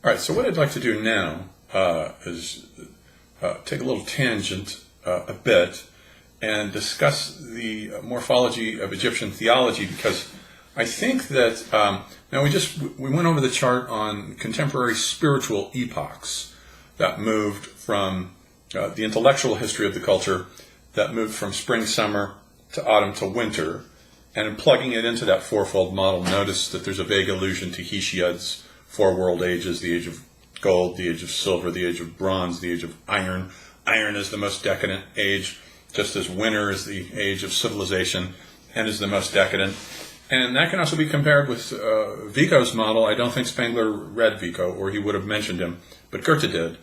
All right, so what I'd like to do now is take a little tangent a bit and discuss the morphology of Egyptian theology, because I think that now we went over the chart on contemporary spiritual epochs that moved from the intellectual history of the culture, that moved from spring, summer to autumn to winter, and in plugging it into that fourfold model, notice that there's a vague allusion to Hesiod's four world ages: the age of gold, the age of silver, the age of bronze, the age of iron. Iron is the most decadent age, just as winter is the age of civilization and is the most decadent. And that can also be compared with Vico's model. I don't think Spengler read Vico, or he would have mentioned him, but Goethe did,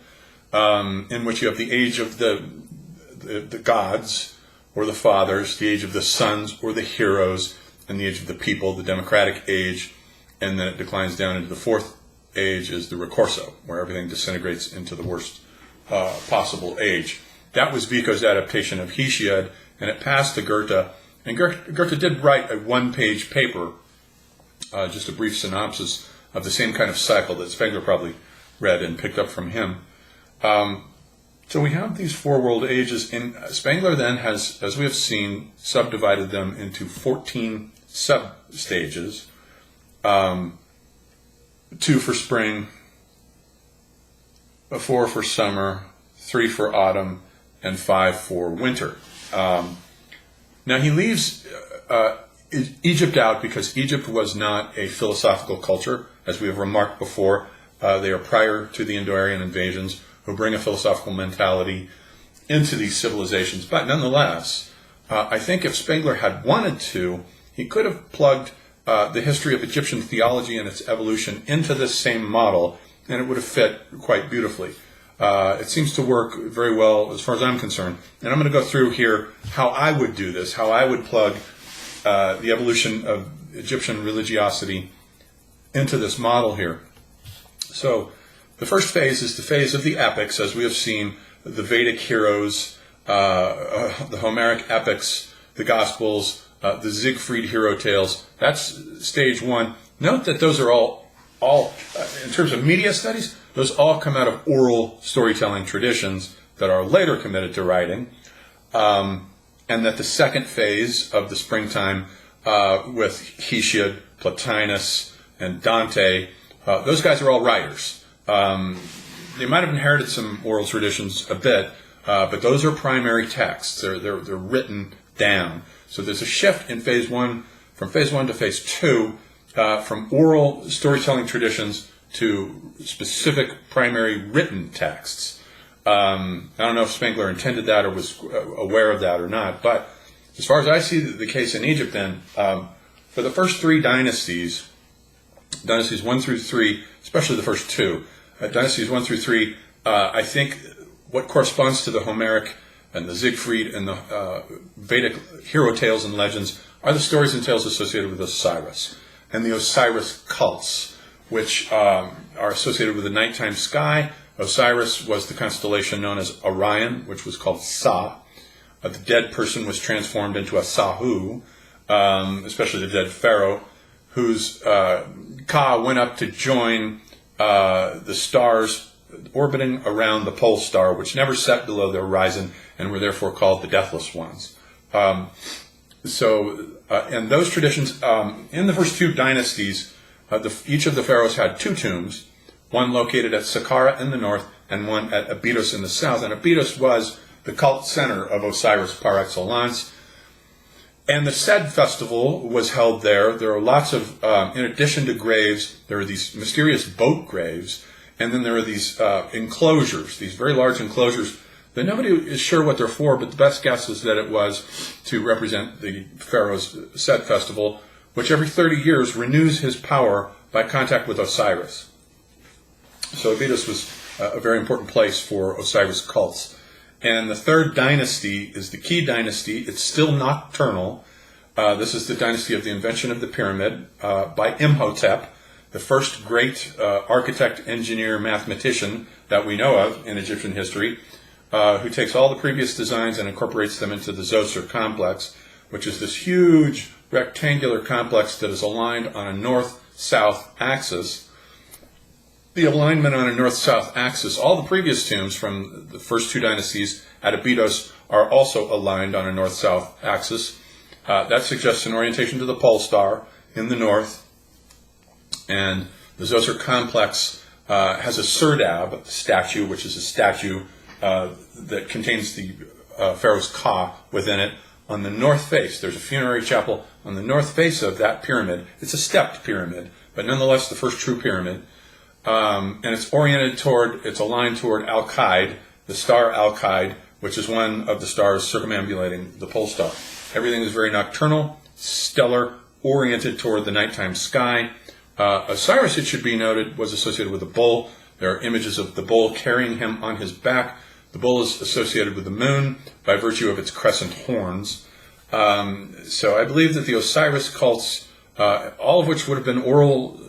in which you have the age of the gods, or the fathers, the age of the sons, or the heroes, and the age of the people, the democratic age, and then it declines down into the fourth age is the ricorso, where everything disintegrates into the worst possible age. That was Vico's adaptation of Hesiod, and it passed to Goethe. And Goethe did write a one-page paper, just a brief synopsis of the same kind of cycle that Spengler probably read and picked up from him. So we have these four world ages, and Spengler then has, as we have seen, subdivided them into 14 sub-stages. 2 for spring, 4 for summer, 3 for autumn, and 5 for winter. Now he leaves Egypt out because Egypt was not a philosophical culture, as we have remarked before. They are prior to the Indo-Aryan invasions, who bring a philosophical mentality into these civilizations. But nonetheless, I think if Spengler had wanted to, he could have plugged the history of Egyptian theology and its evolution into this same model, and it would have fit quite beautifully. It seems to work very well as far as I'm concerned. And I'm going to go through here how I would do this, how I would plug the evolution of Egyptian religiosity into this model here. So the first phase is the phase of the epics, as we have seen, the Vedic heroes, the Homeric epics, the Gospels, the Siegfried hero tales. That's stage one. Note that those are all in terms of media studies, those all come out of oral storytelling traditions that are later committed to writing. And that the second phase of the springtime with Hesiod, Plotinus, and Dante, those guys are all writers. They might have inherited some oral traditions a bit, but those are primary texts. They're written down. So there's a shift in phase one, from phase one to phase two, from oral storytelling traditions to specific primary written texts. I don't know if Spengler intended that or was aware of that or not, but as far as I see the case in Egypt then, for the first three dynasties 1 through 3, especially the first two, dynasties 1 through 3, I think what corresponds to the Homeric and the Siegfried and the Vedic hero tales and legends are the stories and tales associated with Osiris and the Osiris cults, which are associated with the nighttime sky. Osiris was the constellation known as Orion, which was called Sa. The dead person was transformed into a Sahu, especially the dead pharaoh, whose Ka went up to join the stars orbiting around the pole star, which never set below the horizon and were therefore called the deathless ones. And those traditions, in the first two dynasties, each of the pharaohs had two tombs, one located at Saqqara in the north and one at Abydos in the south. And Abydos was the cult center of Osiris par excellence. And the Sed festival was held there. There are lots of, in addition to graves, there are these mysterious boat graves, and then there are these enclosures, these very large enclosures that nobody is sure what they're for, but the best guess is that it was to represent the pharaoh's Sed festival, which every 30 years renews his power by contact with Osiris. So Abydos was a very important place for Osiris cults. And the third dynasty is the key dynasty. It's still nocturnal. This is the dynasty of the invention of the pyramid by Imhotep, the first great architect, engineer, mathematician that we know of in Egyptian history, who takes all the previous designs and incorporates them into the Zoser complex, which is this huge rectangular complex that is aligned on a north-south axis. the alignment on a north-south axis. All the previous tombs from the first two dynasties at Abydos are also aligned on a north-south axis. That suggests an orientation to the pole star in the north. And the Zoser complex has a serdab statue, which is a statue that contains the pharaoh's Ka within it. On the north face, there's a funerary chapel on the north face of that pyramid. It's a stepped pyramid, but nonetheless the first true pyramid. And it's aligned toward Al-Qaid, the star Al-Qaid, which is one of the stars circumambulating the pole star. Everything is very nocturnal, stellar, oriented toward the nighttime sky. Osiris, it should be noted, was associated with a bull. There are images of the bull carrying him on his back. The bull is associated with the moon by virtue of its crescent horns. So I believe that the Osiris cults, all of which would have been oral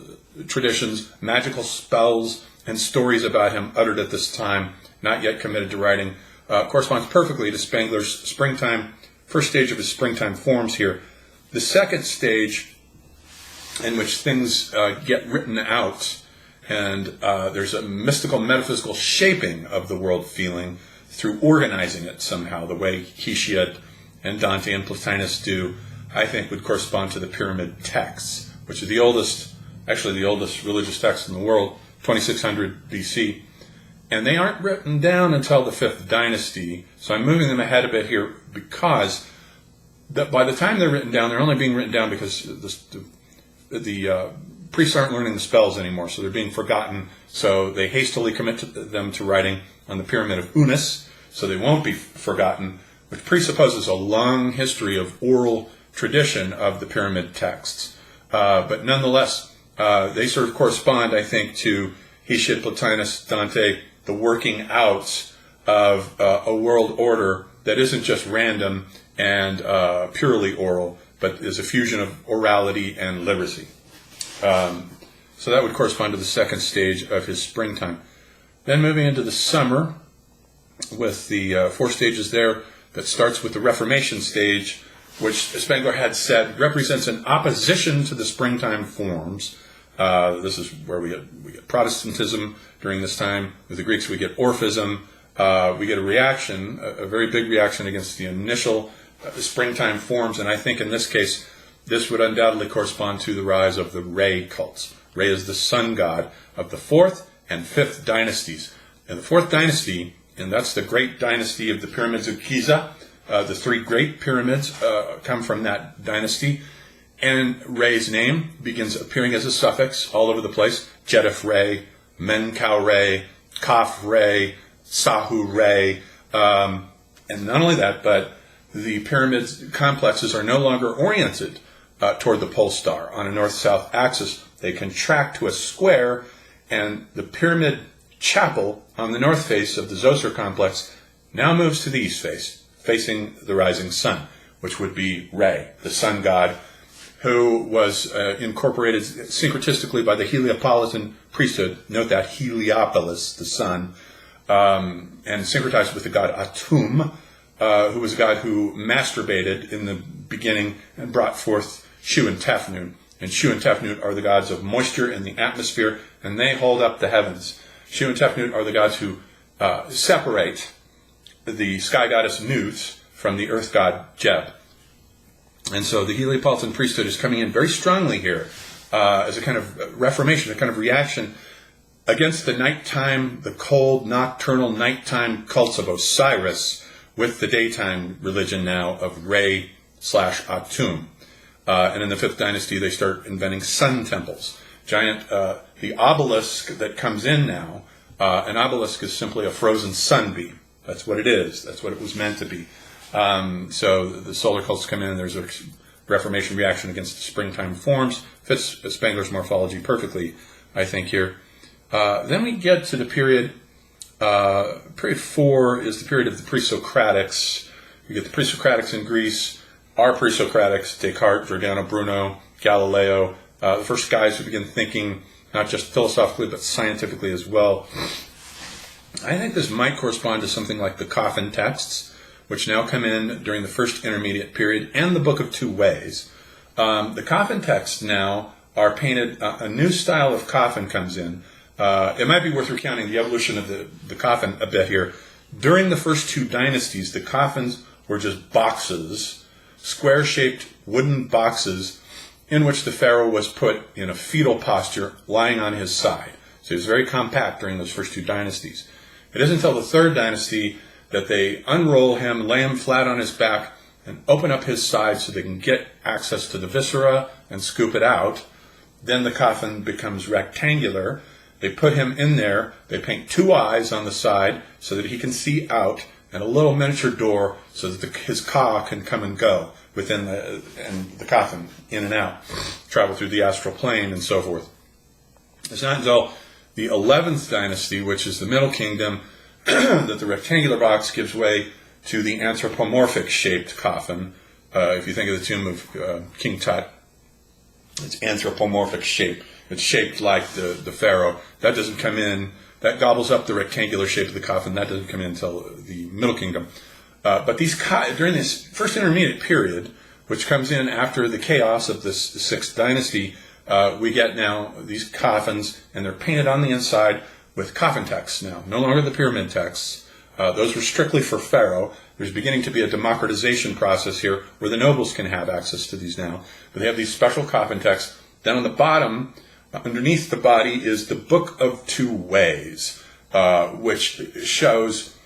traditions, magical spells, and stories about him uttered at this time, not yet committed to writing, corresponds perfectly to Spengler's springtime, first stage of his springtime forms here. The second stage, in which things get written out, and there's a mystical, metaphysical shaping of the world feeling through organizing it somehow, the way Hesiod and Dante and Plotinus do, I think would correspond to the pyramid texts, which is the oldest religious text in the world, 2600 BC. And they aren't written down until the 5th dynasty, so I'm moving them ahead a bit here because by the time they're written down, they're only being written down because the priests aren't learning the spells anymore, so they're being forgotten. So they hastily commit them to writing on the Pyramid of Unas, so they won't be forgotten, which presupposes a long history of oral tradition of the pyramid texts. But nonetheless, they sort of correspond, I think, to Hesiod, Plotinus, Dante, the working out of a world order that isn't just random and purely oral, but is a fusion of orality and literacy. So that would correspond to the second stage of his springtime. Then moving into the summer, with the 4 stages there, that starts with the Reformation stage, which Spengler had said represents an opposition to the springtime forms. This is where we get Protestantism during this time. With the Greeks, we get Orphism. We get a reaction, a very big reaction against the initial springtime forms, and I think in this case, this would undoubtedly correspond to the rise of the Re cults. Re is the sun god of the 4th and 5th dynasties. And the 4th dynasty, and that's the great dynasty of the pyramids of Giza, the 3 great pyramids come from that dynasty, and Re's name begins appearing as a suffix all over the place. Jedef Re, Menkau Re, Kaf Re, Sahu Re, and not only that, but the pyramid complexes are no longer oriented toward the pole star on a north-south axis. They contract to a square, and the pyramid chapel on the north face of the Zoser complex now moves to the east face, facing the rising sun, which would be Re, the sun god, who was incorporated syncretistically by the Heliopolitan priesthood. Note that, Heliopolis, the sun, and syncretized with the god Atum, who was a god who masturbated in the beginning and brought forth Shu and Tefnut. And Shu and Tefnut are the gods of moisture in the atmosphere, and they hold up the heavens. Shu and Tefnut are the gods who separate the sky goddess Nut from the earth god Jeb. And so the Heliopolitan priesthood is coming in very strongly here as a kind of reformation, a kind of reaction against the cold, nocturnal, nighttime cults of Osiris, with the daytime religion now of Re/Atum. And in the 5th dynasty, they start inventing sun temples. The obelisk that comes in now, an obelisk is simply a frozen sunbeam. That's what it is. That's what it was meant to be. So the solar cults come in, and there's a Reformation reaction against the springtime forms. Fits Spengler's morphology perfectly, I think, here. Then we get to the period 4 is the period of the pre-Socratics. You get the pre-Socratics in Greece, our pre-Socratics, Descartes, Giordano Bruno, Galileo, the first guys who begin thinking not just philosophically but scientifically as well. I think this might correspond to something like the coffin texts, which now come in during the first intermediate period, and the Book of Two Ways. The coffin texts now are painted, a new style of coffin comes in, It might be worth recounting the evolution of the coffin a bit here. During the first two dynasties, the coffins were just boxes, square-shaped wooden boxes, in which the pharaoh was put in a fetal posture, lying on his side. So he was very compact during those first two dynasties. It isn't until the third dynasty that they unroll him, lay him flat on his back, and open up his side so they can get access to the viscera and scoop it out. Then the coffin becomes rectangular. They put him in there. They paint two eyes on the side so that he can see out, and a little miniature door so that his ka can come and go within the coffin, in and out, travel through the astral plane and so forth. It's not until the 11th dynasty, which is the Middle Kingdom, that the rectangular box gives way to the anthropomorphic-shaped coffin. If you think of the tomb of King Tut, it's anthropomorphic shape. It's shaped like the pharaoh. That doesn't come in. That gobbles up the rectangular shape of the coffin. That doesn't come in until the Middle Kingdom. But during this first intermediate period, which comes in after the chaos of this sixth dynasty, we get now these coffins, and they're painted on the inside with coffin texts now, no longer the pyramid texts. Those were strictly for pharaoh. There's beginning to be a democratization process here where the nobles can have access to these now. But they have these special coffin texts. Then on the bottom, underneath the body, is the Book of Two Ways, which shows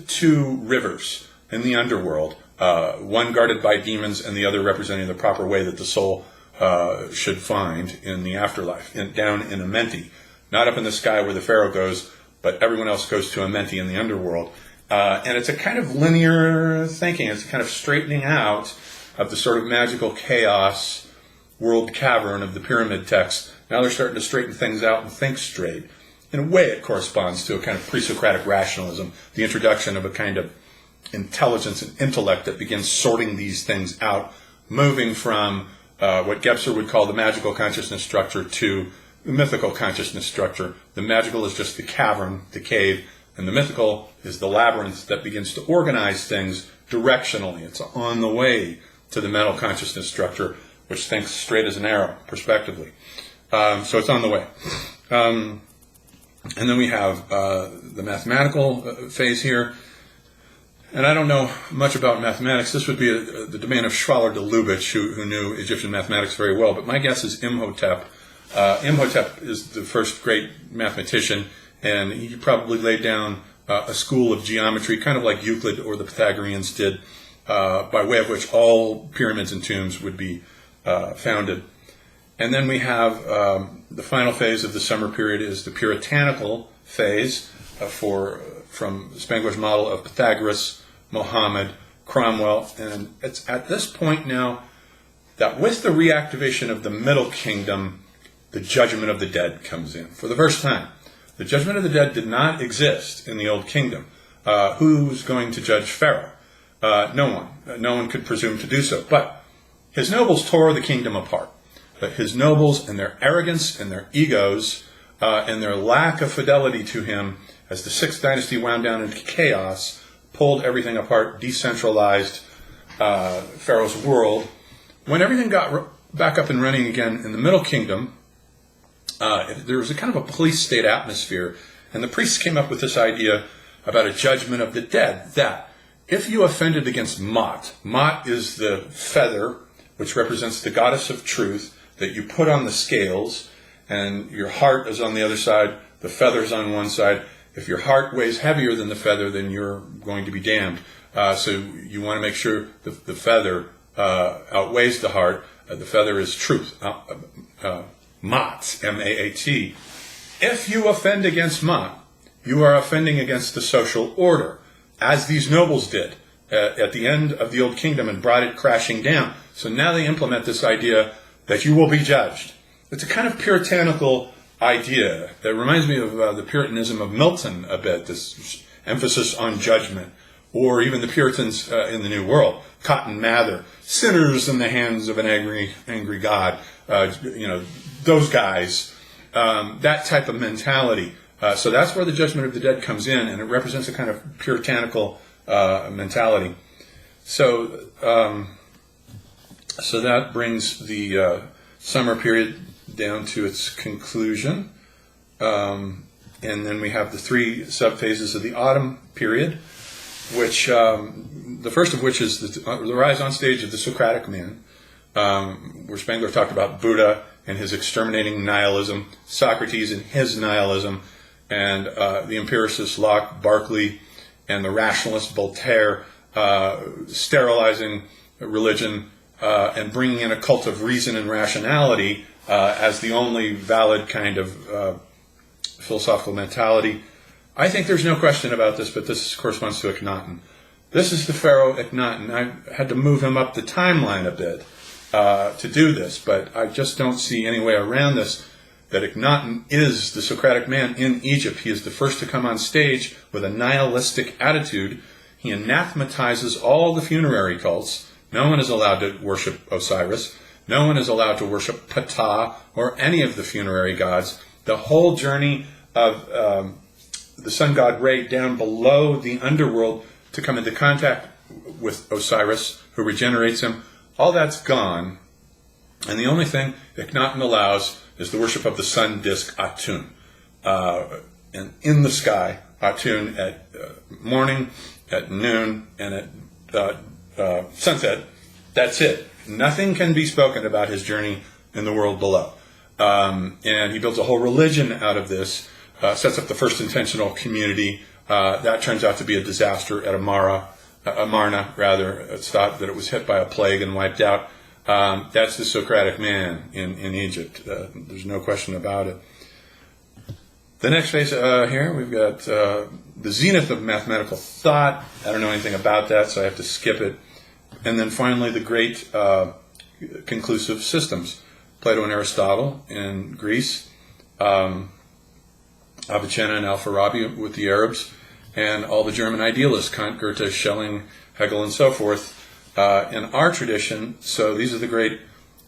two rivers in the underworld, one guarded by demons and the other representing the proper way that the soul should find in the afterlife, down in Amenti. Not up in the sky where the pharaoh goes, but everyone else goes to Amenti in the underworld. And it's a kind of linear thinking. It's a kind of straightening out of the sort of magical chaos world cavern of the pyramid text. Now they're starting to straighten things out and think straight. In a way, it corresponds to a kind of pre-Socratic rationalism, the introduction of a kind of intelligence and intellect that begins sorting these things out, moving from what Gebser would call the magical consciousness structure to the mythical consciousness structure. The magical is just the cavern, the cave, and the mythical is the labyrinth that begins to organize things directionally. It's on the way to the mental consciousness structure, which thinks straight as an arrow, prospectively. So it's on the way. And then we have the mathematical phase here. And I don't know much about mathematics. This would be the domain of Schwaller de Lubitsch, who knew Egyptian mathematics very well. But my guess is Imhotep. Imhotep is the first great mathematician, and he probably laid down a school of geometry, kind of like Euclid or the Pythagoreans did, by way of which all pyramids and tombs would be founded. And then we have the final phase of the summer period is the puritanical phase from Spengler's model of Pythagoras, Mohammed, Cromwell. And it's at this point now that with the reactivation of the Middle Kingdom, the judgment of the dead comes in for the first time. The judgment of the dead did not exist in the Old Kingdom. Who's going to judge Pharaoh? No one. No one could presume to do so. But his nobles tore the kingdom apart. But his nobles and their arrogance and their egos and their lack of fidelity to him as the Sixth Dynasty wound down into chaos, pulled everything apart, decentralized Pharaoh's world. When everything got back up and running again in the Middle Kingdom, there was a kind of a police state atmosphere, and the priests came up with this idea about a judgment of the dead, that if you offended against Mot, Mot is the feather which represents the goddess of truth that you put on the scales, and your heart is on the other side, the feather's on one side. If your heart weighs heavier than the feather, then you're going to be damned. So you want to make sure the feather outweighs the heart. The feather is truth. Mot, M-A-A-T. If you offend against Mot, you are offending against the social order, as these nobles did at the end of the Old Kingdom and brought it crashing down. So now they implement this idea that you will be judged. It's a kind of puritanical idea that reminds me of the Puritanism of Milton a bit, this emphasis on judgment, or even the Puritans in the New World, Cotton Mather, sinners in the hands of an angry God, those guys, that type of mentality. So that's where the judgment of the dead comes in, and it represents a kind of puritanical mentality. So that brings the summer period down to its conclusion. And then we have the three subphases of the autumn period, which the first of which is the rise on stage of the Socratic man, where Spengler talked about Buddha and his exterminating nihilism, Socrates and his nihilism, and the empiricist Locke, Berkeley, and the rationalist Voltaire sterilizing religion and bringing in a cult of reason and rationality as the only valid kind of philosophical mentality. I think there's no question about this, but this corresponds to Akhenaten. This is the pharaoh Akhenaten. I had to move him up the timeline a bit to do this, but I just don't see any way around this, that Akhenaten is the Socratic man in Egypt. He is the first to come on stage with a nihilistic attitude. He anathematizes all the funerary cults. No one is allowed to worship Osiris. No one is allowed to worship Ptah or any of the funerary gods. The whole journey of the sun god Re down below the underworld to come into contact with Osiris, who regenerates him, all that's gone. And the only thing Akhenaten allows is the worship of the sun disk Atun. And in the sky, Atun at morning, at noon, and at sunset. That's it. Nothing can be spoken about his journey in the world below. And he builds a whole religion out of this, sets up the first intentional community. That turns out to be a disaster at Amarna, rather. It's thought that it was hit by a plague and wiped out. That's the Socratic man in Egypt. There's no question about it. The next phase here, we've got the zenith of mathematical thought. I don't know anything about that, so I have to skip it. And then finally, the great conclusive systems. Plato and Aristotle in Greece, Avicenna and Al-Farabi with the Arabs, and all the German idealists, Kant, Goethe, Schelling, Hegel, and so forth, in our tradition. So these are the great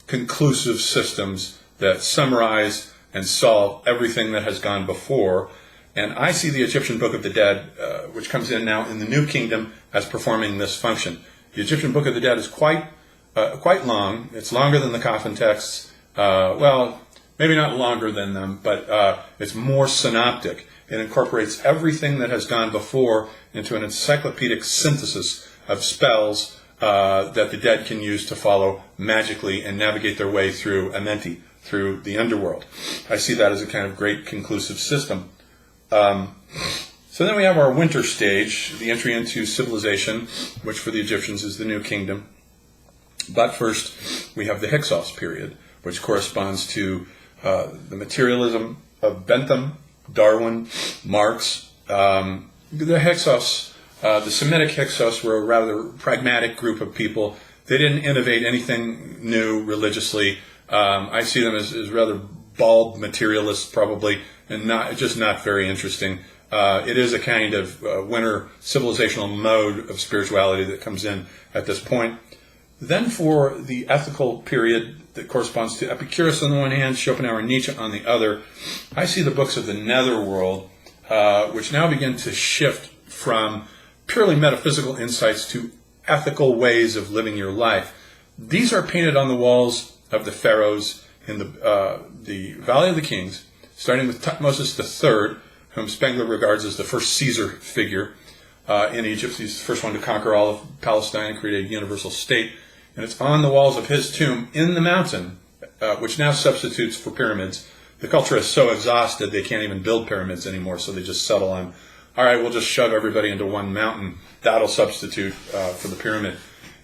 conclusive systems that summarize and solve everything that has gone before. And I see the Egyptian Book of the Dead, which comes in now in the New Kingdom, as performing this function. The Egyptian Book of the Dead is quite long. It's longer than the coffin texts. Well, maybe not longer than them, but it's more synoptic. It incorporates everything that has gone before into an encyclopedic synthesis of spells that the dead can use to follow magically and navigate their way through Amenti, through the underworld. I see that as a kind of great conclusive system. So then we have our winter stage, the entry into civilization, which for the Egyptians is the New Kingdom. But first, we have the Hyksos period, which corresponds to the materialism of Bentham, Darwin, Marx. The Hyksos, the Semitic Hyksos, were a rather pragmatic group of people. They didn't innovate anything new religiously. I see them as rather bald materialists, probably, and just not very interesting. It is a kind of winter civilizational mode of spirituality that comes in at this point. Then for the ethical period that corresponds to Epicurus on the one hand, Schopenhauer and Nietzsche on the other, I see the books of the netherworld, which now begin to shift from purely metaphysical insights to ethical ways of living your life. These are painted on the walls of the pharaohs in the Valley of the Kings, starting with Tutmosis III, whom Spengler regards as the first Caesar figure in Egypt. He's the first one to conquer all of Palestine and create a universal state. And it's on the walls of his tomb in the mountain, which now substitutes for pyramids. The culture is so exhausted they can't even build pyramids anymore, so they just settle on, all right, we'll just shove everybody into one mountain. That'll substitute for the pyramid.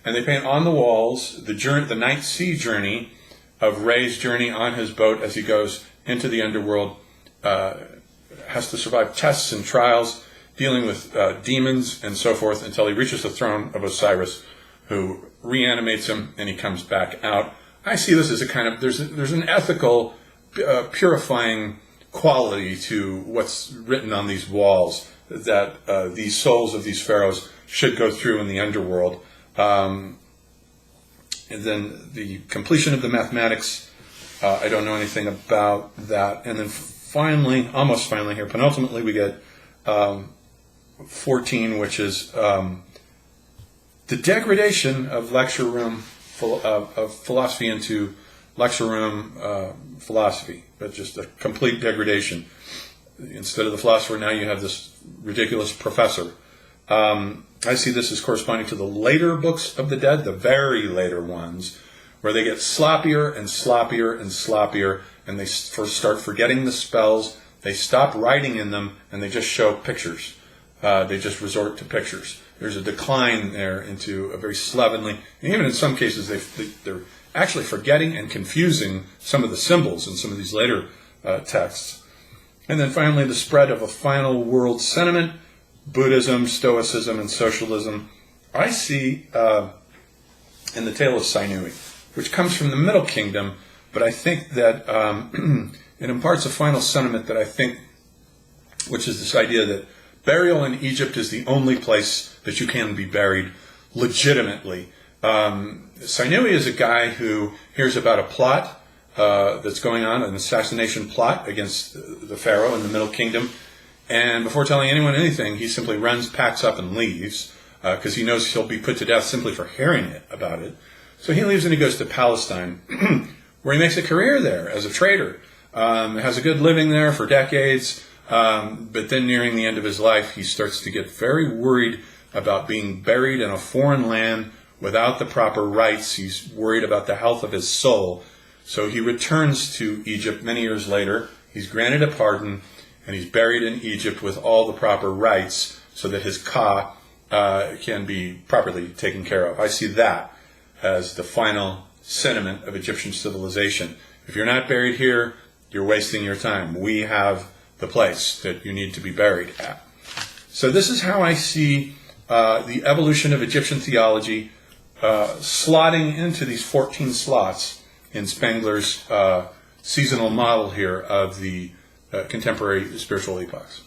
And they paint on the walls the night sea journey of Re's journey on his boat as he goes into the underworld, has to survive tests and trials, dealing with demons and so forth, until he reaches the throne of Osiris, who reanimates him, and he comes back out. I see this as a kind of, there's an ethical, purifying quality to what's written on these walls, that these souls of these pharaohs should go through in the underworld. And then the completion of the mathematics, I don't know anything about that. And then finally, almost finally here, penultimately, we get 14, which is the degradation of lecture room, of philosophy into lecture room philosophy, but just a complete degradation. Instead of the philosopher, now you have this ridiculous professor. I see this as corresponding to the later books of the dead, the very later ones, where they get sloppier and sloppier and sloppier, and they start forgetting the spells. They stop writing in them, and they just show pictures. They just resort to pictures. There's a decline there into a very slovenly, and even in some cases they're actually forgetting and confusing some of the symbols in some of these later texts. And then finally, the spread of a final world sentiment, Buddhism, Stoicism, and socialism, I see in the tale of Sinui, which comes from the Middle Kingdom, but I think that it imparts a final sentiment that I think, which is this idea that burial in Egypt is the only place that you can be buried legitimately. Sinui is a guy who hears about a plot that's going on, an assassination plot against the pharaoh in the Middle Kingdom, and before telling anyone anything, he simply runs, packs up, and leaves, because he knows he'll be put to death simply for hearing about it. So he leaves and he goes to Palestine, where he makes a career there as a trader, has a good living there for decades, but then nearing the end of his life, he starts to get very worried about being buried in a foreign land without the proper rites. He's worried about the health of his soul. So he returns to Egypt many years later. He's granted a pardon, and he's buried in Egypt with all the proper rites so that his ka can be properly taken care of. I see that as the final sentiment of Egyptian civilization. If you're not buried here, you're wasting your time. We have the place that you need to be buried at. So this is how I see the evolution of Egyptian theology slotting into these 14 slots in Spengler's seasonal model here of the contemporary spiritual epochs.